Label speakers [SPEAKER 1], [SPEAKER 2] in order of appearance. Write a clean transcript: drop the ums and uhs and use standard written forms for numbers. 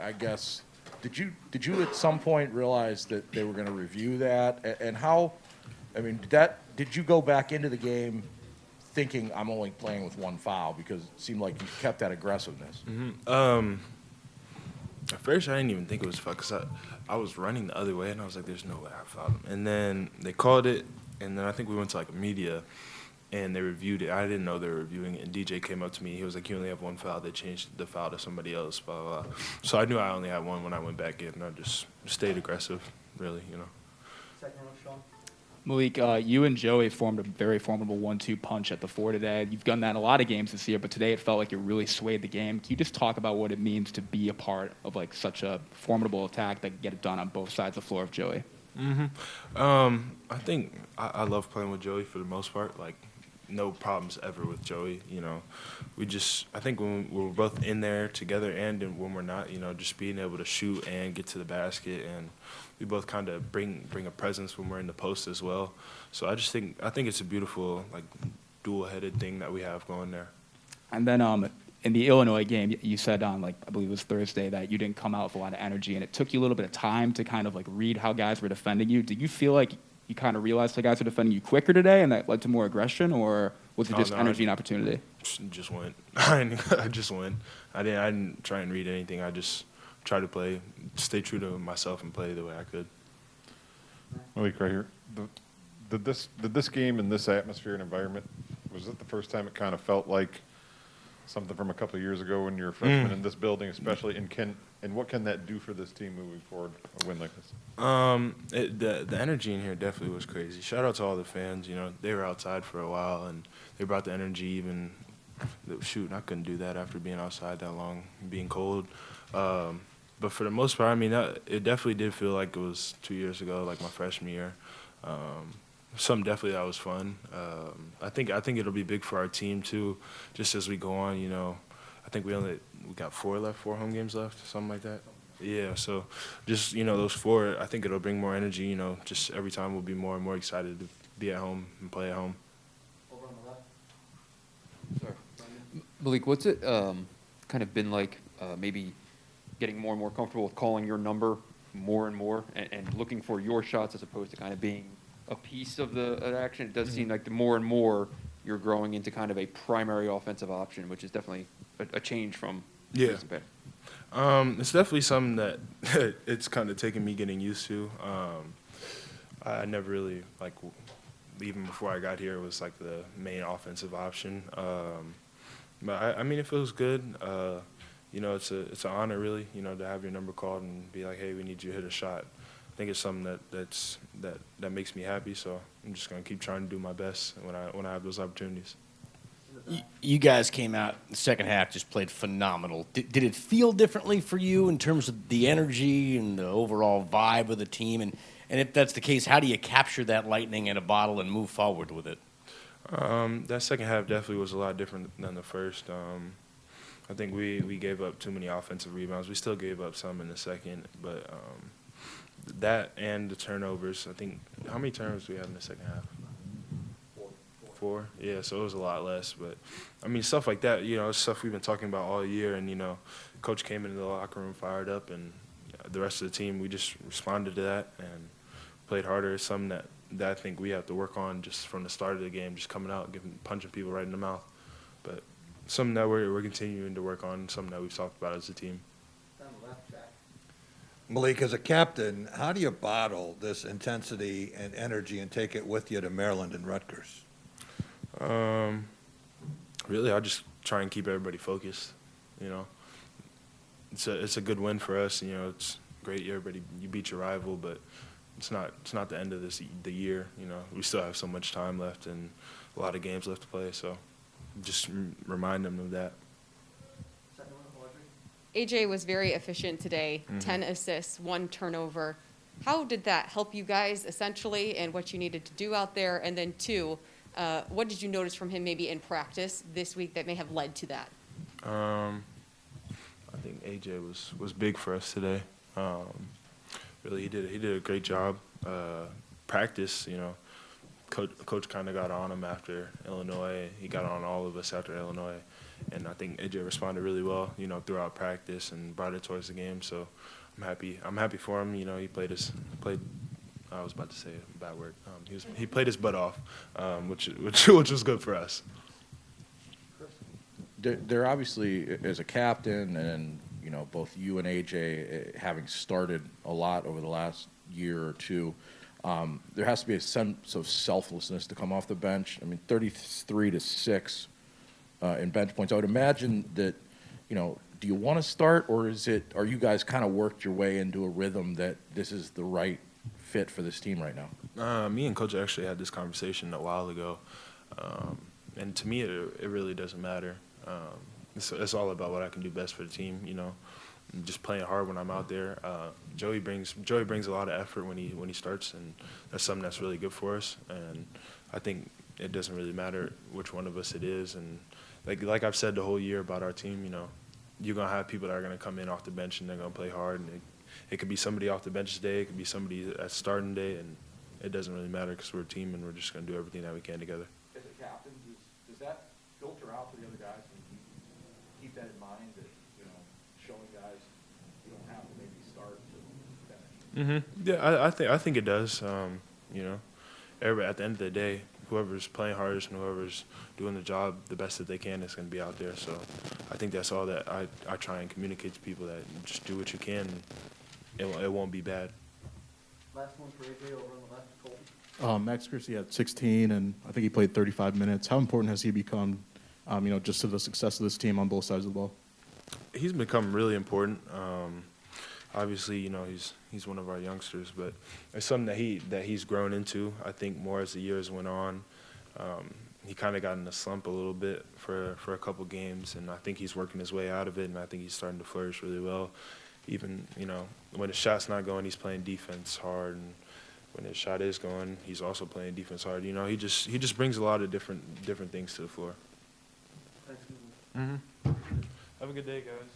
[SPEAKER 1] I guess, did you at some point realize that they were going to review that? And how, I mean, did you go back into the game thinking I'm only playing with one foul because it seemed like you kept that aggressiveness?
[SPEAKER 2] At first, I didn't even think it was foul because I was running the other way, and I was like, there's no way I fouled him. And then they called it, and then I think we went to, like, media, and they reviewed it. I didn't know they were reviewing it, and DJ came up to me. He was like, you only have one foul. They changed the foul to somebody else, blah, blah, blah. So I knew I only had one when I went back in, and I just stayed aggressive, really, you know.
[SPEAKER 3] Second row, Sean.
[SPEAKER 4] Malik, you and Joey formed a very formidable 1-2 punch at the 4 today. You've done that in a lot of games this year, but today it felt like you really swayed the game. Can you just talk about what it means to be a part of like such a formidable attack that can get it done on both sides of the floor of Joey?
[SPEAKER 2] I think I love playing with Joey for the most part. Like, no problems ever with Joey, you know. I think when we're both in there together and when we're not, you know, just being able to shoot and get to the basket, and we both kind of bring a presence when we're in the post as well. So I think it's a beautiful, like, dual-headed thing that we have going there.
[SPEAKER 4] And then in the Illinois game, you said on, like, I believe it was Thursday, that you didn't come out with a lot of energy, and it took you a little bit of time to kind of, like, read how guys were defending you. Did you feel like you kind of realized the guys were defending you quicker today, and that led to more aggression, or was it just energy and opportunity?
[SPEAKER 2] Just went. I just went. I didn't try and read anything. I just tried to play, stay true to myself, and play the way I could.
[SPEAKER 5] Malik, right here. Did this game and this atmosphere and environment, was it the first time it kind of felt like something from a couple of years ago when you were a freshman in this building, especially? And what can that do for this team moving forward, a win like this?
[SPEAKER 2] The energy in here definitely was crazy. Shout out to all the fans. You know, they were outside for a while, and they brought the energy. Even shoot, I couldn't do that after being outside that long, being cold. But for the most part, I mean, it definitely did feel like it was 2 years ago, like my freshman year. Something definitely that was fun. I think it'll be big for our team too, just as we go on. You know, I think we got 4 home games left, something like that. Yeah, so just, you know, those 4, I think it'll bring more energy. You know, just every time we'll be more and more excited to be at home and play at home.
[SPEAKER 3] Over on the left.
[SPEAKER 6] Sorry. Malik, what's it kind of been like maybe getting more and more comfortable with calling your number more and more and looking for your shots as opposed to kind of being a piece of the action? It does seem like the more and more you're growing into kind of a primary offensive option, which is definitely a change from recent past.
[SPEAKER 2] It's definitely something that it's kind of taken me getting used to. I never really, like, even before I got here, it was like the main offensive option. But I mean, it feels good. You know, it's an honor, really, you know, to have your number called and be like, hey, we need you to hit a shot. I think it's something that makes me happy. So I'm just gonna keep trying to do my best when I have those opportunities.
[SPEAKER 7] You guys came out in the second half, just played phenomenal. Did it feel differently for you in terms of the energy and the overall vibe of the team? And if that's the case, how do you capture that lightning in a bottle and move forward with it?
[SPEAKER 2] That second half definitely was a lot different than the first. I think we gave up too many offensive rebounds. We still gave up some in the second, but that and the turnovers. I think, how many turnovers do we have in the second half? 4. Yeah, so it was a lot less. But, I mean, stuff like that, you know, it's stuff we've been talking about all year. And, you know, Coach came into the locker room fired up, and the rest of the team, we just responded to that and played harder. It's something that I think we have to work on just from the start of the game, just coming out and punching people right in the mouth. But something that we're continuing to work on, something that we've talked about as a team.
[SPEAKER 3] Down the left, Jack.
[SPEAKER 8] Malik, as a captain, how do you bottle this intensity and energy and take it with you to Maryland and Rutgers?
[SPEAKER 2] Really, I just try and keep everybody focused. You know, it's a good win for us. You know, it's great. You beat your rival, but it's not the end of the year. You know, we still have so much time left and a lot of games left to play. So just remind them of that.
[SPEAKER 3] Second row, Audrey.
[SPEAKER 9] AJ was very efficient today, 10 assists, 1 turnover. How did that help you guys essentially and what you needed to do out there? And then 2, what did you notice from him maybe in practice this week that may have led to that?
[SPEAKER 2] I think AJ was big for us today. Really, he did a great job. Practice, you know, Coach kind of got on him after Illinois. He got on all of us after Illinois, and I think AJ responded really well, you know, throughout practice and brought it towards the game. So I'm happy. I'm happy for him. You know, he played. I was about to say a bad word. He played his butt off, which was good for us.
[SPEAKER 1] They're obviously, as a captain, and you know, both you and AJ having started a lot over the last year or two, there has to be a sense of selflessness to come off the bench. I mean, 33-6 in bench points. I would imagine that, you know, do you want to start, or are you guys kind of worked your way into a rhythm that this is the right fit for this team right now?
[SPEAKER 2] Me and Coach actually had this conversation a while ago, and to me, it really doesn't matter. It's all about what I can do best for the team, you know. Just playing hard when I'm out there. Joey brings a lot of effort when he starts, and that's something that's really good for us. And I think it doesn't really matter which one of us it is. And like I've said the whole year about our team, you know, you're gonna have people that are gonna come in off the bench and they're gonna play hard. And it could be somebody off the bench today, it could be somebody at starting day, and it doesn't really matter because we're a team and we're just gonna do everything that we can together.
[SPEAKER 1] As a captain, does that filter out to the other guys, and keep that in mind, that, you know, showing guys you don't have to maybe start to finish?
[SPEAKER 2] Yeah, I think it does. You know, at the end of the day, whoever's playing hardest and whoever's doing the job the best that they can is going to be out there. So I think that's all that I try and communicate to people, that just do what you can. It won't be bad.
[SPEAKER 3] Last one for AJ over on the left, Colton.
[SPEAKER 10] Max Christie had 16, and I think he played 35 minutes. How important has he become, you know, just to the success of this team on both sides of the ball?
[SPEAKER 2] He's become really important. Obviously, you know, he's one of our youngsters, but it's something that he's grown into. I think more as the years went on. He kind of got in a slump a little bit for a couple games, and I think he's working his way out of it, and I think he's starting to flourish really well. Even, you know, when his shot's not going, he's playing defense hard, and when his shot is going, he's also playing defense hard. You know, he just brings a lot of different things to the floor.
[SPEAKER 3] Thanks.
[SPEAKER 2] Have a good day, guys.